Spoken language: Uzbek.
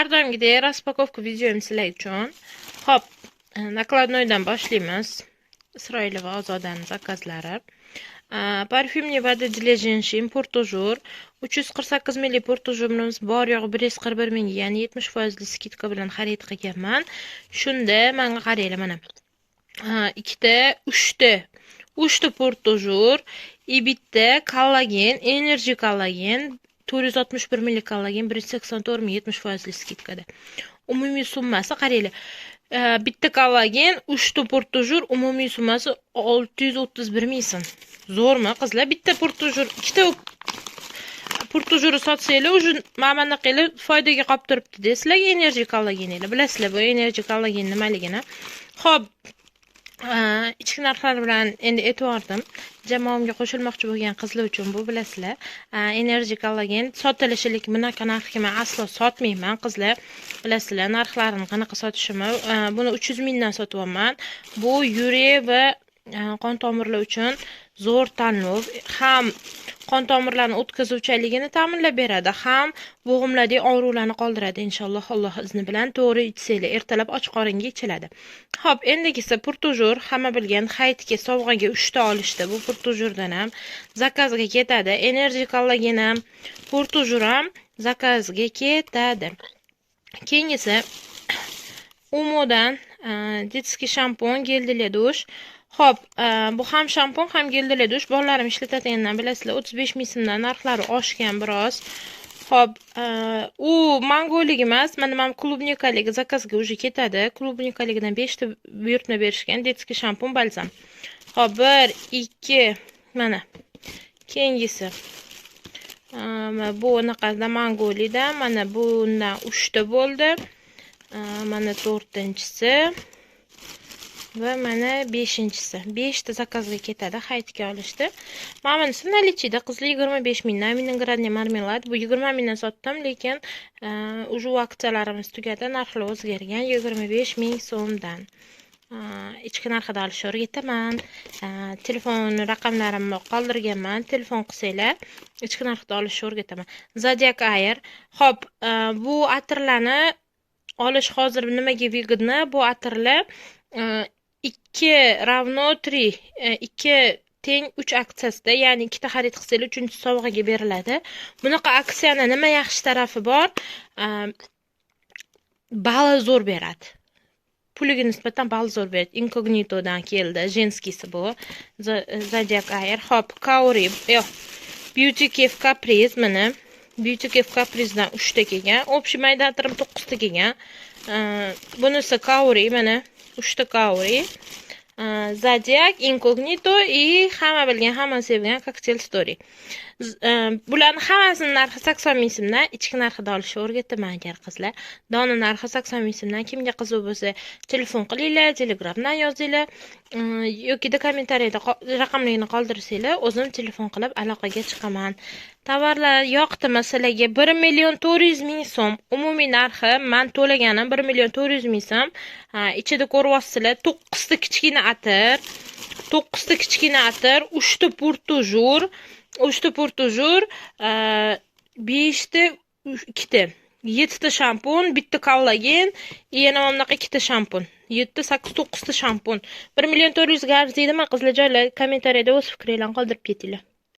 Har doimgidek raspakovka videom sizlar uchun. Xo'p, nakladnoydan boshlaymiz. Isroilova Ozodani zakazlari. Parfümli vada для женщин portujur 348 ml portujurimiz bor, yo'q 141 ming, ya'ni 70% skidka bilan xarid qilganman. Shunda menga qaranglar, mana. uchta portujur, bitta kollagen, enerji kollagen 461 ml kollagen 184 ming 70% skidkada. Umumiy summasi qaranglar. Bitta kollagen, 3 portujur, umumiy summasi 631 ming so'm. Zo'rmi qizlar? Bitta portujur, ikkita portujurni sotsanglar, уже mana qilib foydaga qolib turibdi desizlar, enerji kollagenlar. Bilasizlar bu enerji kollagen nimaligini. Xo'p, ichki narxlar bilan endi aytib jamoamga qo'shilmoqchi bo'lgan qizlar uchun bu bilasizlar. Enerji kollagen sotilishilik bunaqa narxga men aslo sotmayman qizlar. Bilasizlar narxlarini qanaqa sotishimni. Buni 300 mingdan sotyapman. Bu yurak va qon tomirlar uchun zo'r tanlov. Ham qon tomirlarini o'tkazuvchanligini ta'minlab beradi, ham bo'g'imlardagi og'riqlarni qoldiradi inshaalloh Alloh izni bilan. To'g'ri ichsanglar, ertalab och qoringa ichiladi. Xo'p, endikisi portujur, hamma bilgan hayitga sovg'aga 3 ta olishdi. Bu portujurdan ham zakazga ketadi. Enerji kollagen ham, portujur ham zakazga ketadi. Keyingisi Umodan детский shampun, gel для dush. Xo'p, bu ham shampun, ham gel для dush. Bolalarim ishlatadigandan bilasizlar, 35 ming so'mdan narxlari oshgan biroz. Xo'p, u mangolik emas, mana klubnikalik zakazga уже ketadi. Klubnikaligidan 5 ta buyurtma berishgan, детский shampun, balzam. Xo'p, 1 2 mana. Keyingisi bu anaqada mangolida, mana bundan 3 ta bo'ldi. Mana 4-tinchisi va mana 5-tinchisi. 5 ta zakazga ketadi, hayitga olishdi. Mana bunisi nalichida qizlar 25 mingdan, vinogradniy marmelad. Bu 20 mingdan sotdim, lekin уже aksiyalarimiz tugadi, narxlar o'zgargan. 25 ming so'mdan. Ichki narxida olishni o'rgataman. Telefon raqamlarimni qoldirganman. Telefon qilsanglar, ichki narxida olishni o'rgataman. Zodiac Air. Xo'p, bu atirlarni olish hozir nimaga выгодно? Bu atirlar 2 равно 3, 2 teng 3 aksiyasida, ya'ni ikkita xarid qilsangiz 3-chi sovg'aga beriladi. Bunaqa aksiyani nima yaxshi tarafi bor? Bali zo'r beradi. Puliga nisbatan bali zo'r beradi. Incognitodan keldi, jenskisi bu. Zodiac Air. Hop, Kauri, yo'q. Beauty Cave Caprice mana. Beauty Cave Caprice'dan 3 ta kelgan. Общий mayda atirim 9 ta kelgan. Bunisi Kauri, mana 3 ta Kauri. Zodiac, Incognito и hamma bilgan, hamma sevgan Cocktail Story. Bularning hammasining narxi 80 ming so'mdan, ichki narxida olishni o'rgataman agar qizlar. Dona narxi 80 ming so'mdan. Kimga qiziq bo'lsa, telefon qilinglar, Telegramdan yozinglar yoki kommentariyada raqamlarini qoldirsanglar, o'zim telefon qilib aloqaga chiqaman. Tovarlar yoqdimi sizlarga? 1 million 400 ming so'm. Umumiy narxi men to'laganim 1 million 400 ming so'm. Ichida ko'ryapsizlar, 9 ta kichkina atir, 9 ta kichkina atir, 3 ta portujur, 3 ta portujur, 5 ta 2 ta, 7 ta shampun, bitta kollagen, yana bunaqa 2 ta shampun. 7 8 9 ta shampun. 1 million 400 ga arziydimi qizlar? Joylar kommentariyada o'z fikringizni qoldirib ketinglar.